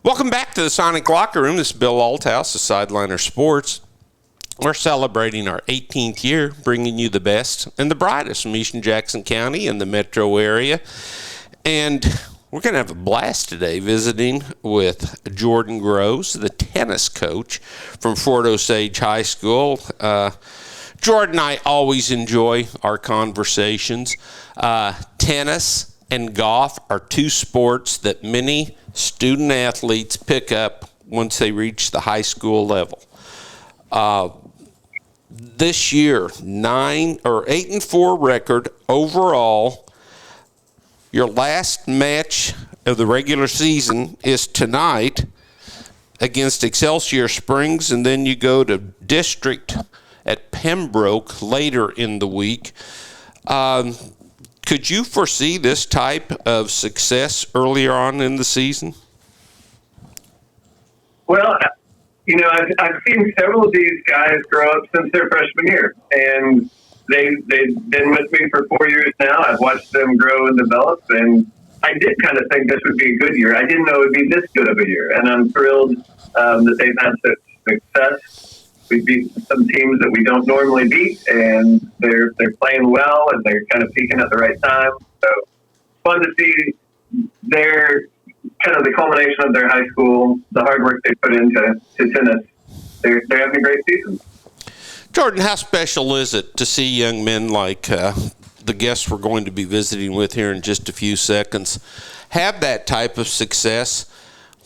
Welcome back to the Sonic Locker Room. This is Bill Althouse of Sideliner Sports. We're celebrating our 18th year, bringing you the best and the brightest from Eastern Jackson County and the metro area. And we're going to have a blast today visiting with Jordan Groves, the tennis coach from Fort Osage High School. Jordan and I always enjoy our conversations. Tennis and golf are two sports that many student athletes pick up once they reach the high school level. This year, 8-4 record overall. Your last match of the regular season is tonight against Excelsior Springs, and then you go to district at Pembroke later in the week. Could you foresee this type of success earlier on in the season? Well, I've seen several of these guys grow up since their freshman year, and they've been with me for 4 years now. I've watched them grow and develop, and I did kind of think this would be a good year. I didn't know it would be this good of a year, and I'm thrilled that they've had such success. We beat some teams that we don't normally beat, and they're playing well, and they're kind of peaking at the right time. So fun to see their kind of the culmination of their high school, the hard work they put into tennis. They're having a great season. Jordan, how special is it to see young men like the guests we're going to be visiting with here in just a few seconds have that type of success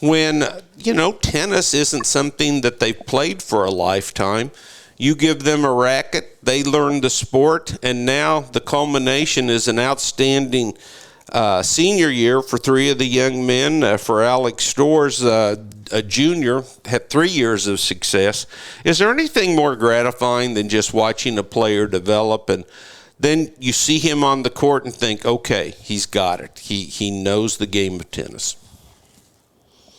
when, tennis isn't something that they've played for a lifetime? You give them a racket, they learn the sport, and now the culmination is an outstanding senior year for three of the young men. For Alex Storrs, a junior, had 3 years of success. Is there anything more gratifying than just watching a player develop and then you see him on the court and think, okay, he's got it. He knows the game of tennis?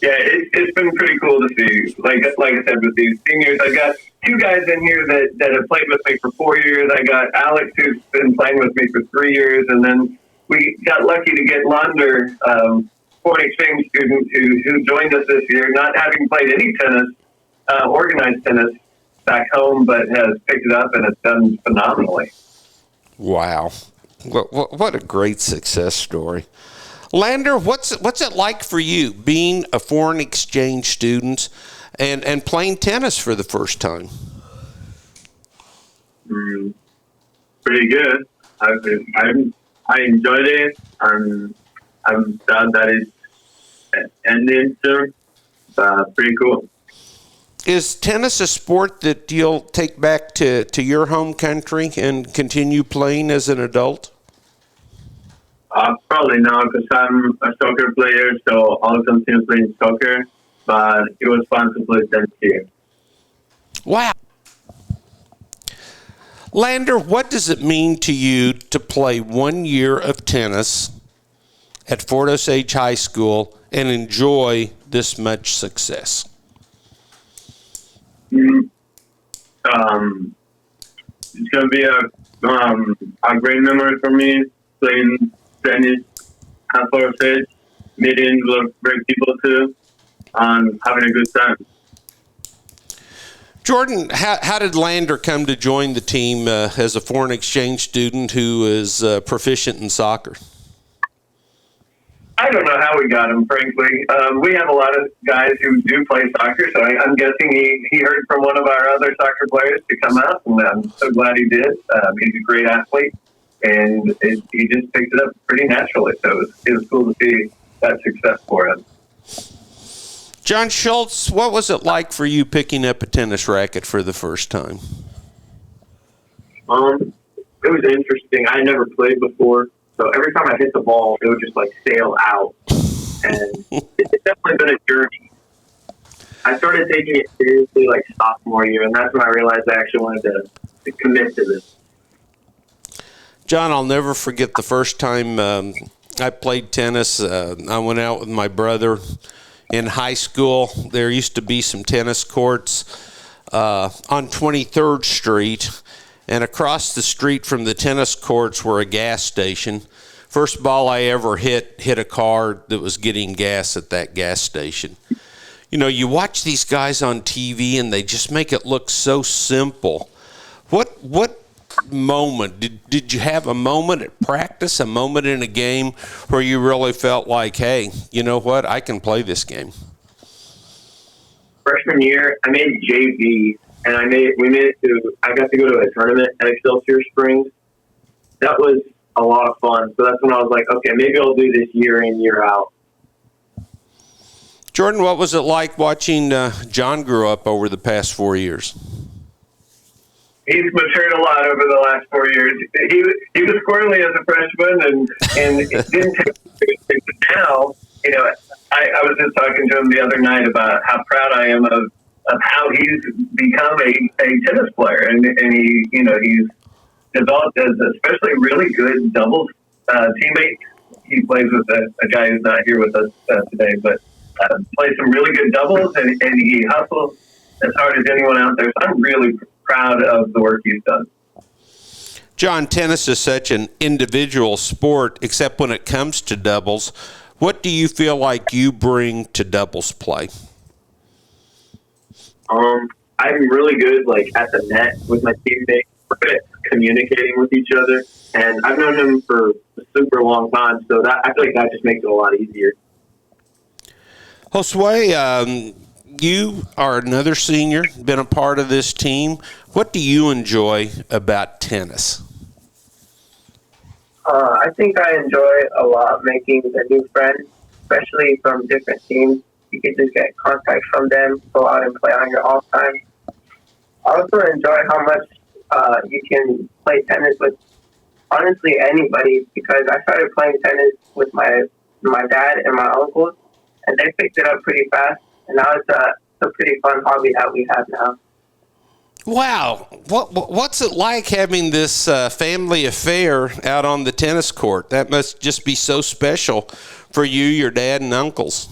Yeah, it's been pretty cool to see. Like I said, with these seniors, I got two guys in here that have played with me for 4 years. I got Alex, who's been playing with me for 3 years, and then we got lucky to get Lander, foreign exchange student who joined us this year, not having played any tennis, organized tennis back home, but has picked it up and has done phenomenally. Wow. What a great success story. Lander, what's it like for you being a foreign exchange student and playing tennis for the first time? Pretty good. I enjoyed it, and I'm sad that it's ending soon, but pretty cool. Is tennis a sport that you'll take back to your home country and continue playing as an adult? Probably not, because I'm a soccer player, so I'll continue playing soccer, but it was fun to play tennis here. Wow. Lander, what does it mean to you to play 1 year of tennis at Fort Osage High School and enjoy this much success? It's going to be a great memory for me, playing tennis at Fort Osage, meeting great people too, and having a good time. Jordan, how did Lander come to join the team as a foreign exchange student who is proficient in soccer? I don't know how we got him, frankly. We have a lot of guys who do play soccer, so I'm guessing he heard from one of our other soccer players to come out, and I'm so glad he did. He's a great athlete, and he just picked it up pretty naturally, so it was cool to see that success for him. John Schultz, what was it like for you picking up a tennis racket for the first time? It was interesting. I never played before, so every time I hit the ball, it would just sail out. And it's definitely been a journey. I started taking it seriously sophomore year, and that's when I realized I actually wanted to commit to this. John, I'll never forget the first time I played tennis. I went out with my brother in high school. There used to be some tennis courts on 23rd Street, and across the street from the tennis courts were a gas station. First ball I ever hit a car that was getting gas at that gas station. You know, you watch these guys on TV and they just make it look so simple. What moment did you have a moment at practice, a moment in a game where you really felt like, hey, you know what, I can play this game? Freshman year, I made JV, and I got to go to a tournament at Excelsior Springs. That was a lot of fun. So that's when I was like, okay, maybe I'll do this year in, year out. Jordan, what was it like watching John grow up over the past 4 years? He's matured a lot over the last 4 years. He was squirrely as a freshman, and it didn't take now. You know, I was just talking to him the other night about how proud I am of how he's become a tennis player, and he's developed as especially really good doubles teammate. He plays with a guy who's not here with us today, but plays some really good doubles, and he hustles as hard as anyone out there. So I'm really proud of the work he's done. John, tennis is such an individual sport, except when it comes to doubles. What do you feel like you bring to doubles play? I'm really good, at the net with my teammates. We're good at communicating with each other, and I've known him for a super long time, so I feel like that just makes it a lot easier. Josue, you are another senior, been a part of this team. What do you enjoy about tennis? I think I enjoy a lot making the new friends, especially from different teams. You can just get contact from them, go out and play on your off time. I also enjoy how much you can play tennis with honestly anybody, because I started playing tennis with my dad and my uncles, and they picked it up pretty fast, and now it's a pretty fun hobby that we have now. Wow. What's it like having this family affair out on the tennis court? That must just be so special for you, your dad, and uncles.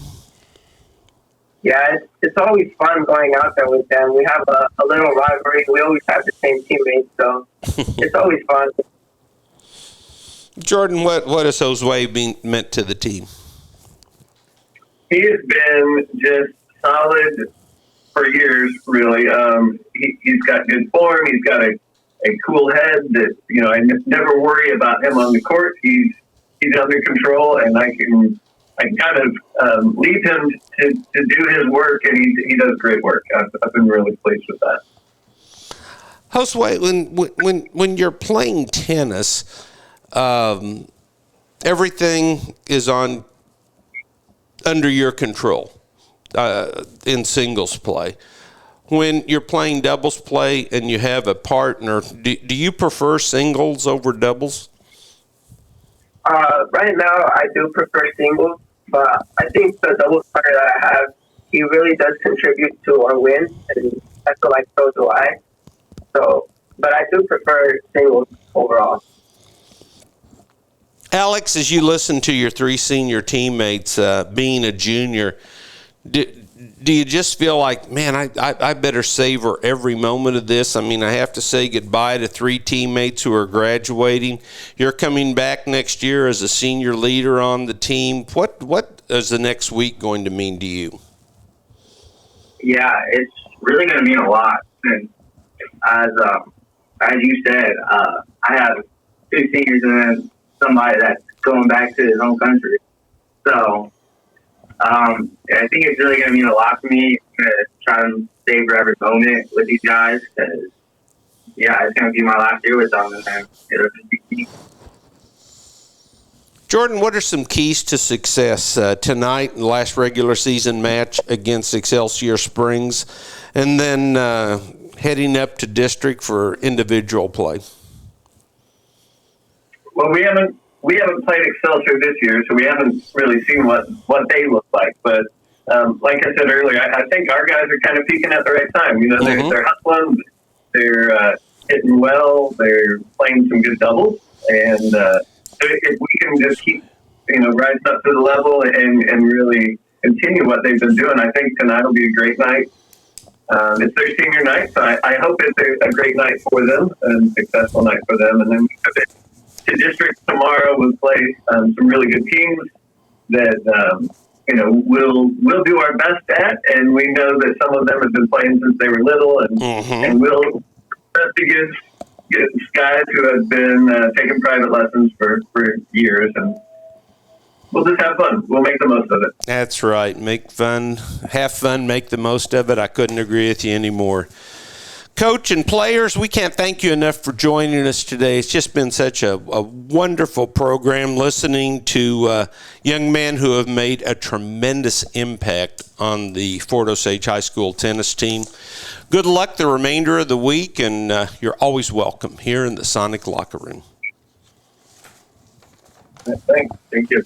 Yeah, it's always fun going out there with them. We have a little rivalry. We always have the same teammates, so it's always fun. Jordan, what has Josue meant to the team? He has been just solid for years, really. He's got good form. He's got a cool head that, I never worry about him on the court. He's under control, and I can kind of leave him to do his work, and he does great work. I've been really pleased with that. Josue, when you're playing tennis, everything is under your control in singles play. When you're playing doubles play and you have a partner, do you prefer singles over doubles? Right now, I do prefer singles, but I think the doubles player that I have, he really does contribute to our win, and I feel like so do I. So, but I do prefer singles overall. Alex, as you listen to your three senior teammates being a junior, do you just feel like, man, I better savor every moment of this? I mean, I have to say goodbye to three teammates who are graduating. You're coming back next year as a senior leader on the team. What is the next week going to mean to you? Yeah, it's really going to mean a lot. And as you said, I have two seniors and then somebody that's going back to his home country. So I think it's really going to mean a lot for me to try and savor every moment with these guys, because, yeah, it's going to be my last year with them, and it'll just be key. Jordan, what are some keys to success tonight, the last regular season match against Excelsior Springs, and then heading up to district for individual play? Well, we haven't played Excelsior this year, so we haven't really seen what they look like. But like I said earlier, I think our guys are kind of peaking at the right time. They're hustling, they're hitting well, they're playing some good doubles, and if we can just keep rising up to the level and really continue what they've been doing, I think tonight will be a great night. It's their senior night, so I hope it's a great night for them and successful night for them. And then to district tomorrow, we'll play some really good teams that we'll do our best at, and we know that some of them have been playing since they were little, and we'll best to get guys who have been taking private lessons for years, and we'll just have fun. We'll make the most of it. That's right. Have fun, make the most of it. I couldn't agree with you anymore. Coach and players, we can't thank you enough for joining us today. It's just been such a wonderful program listening to young men who have made a tremendous impact on the Fort Osage High School tennis team. Good luck the remainder of the week, and you're always welcome here in the Sonic Locker Room. Thank you.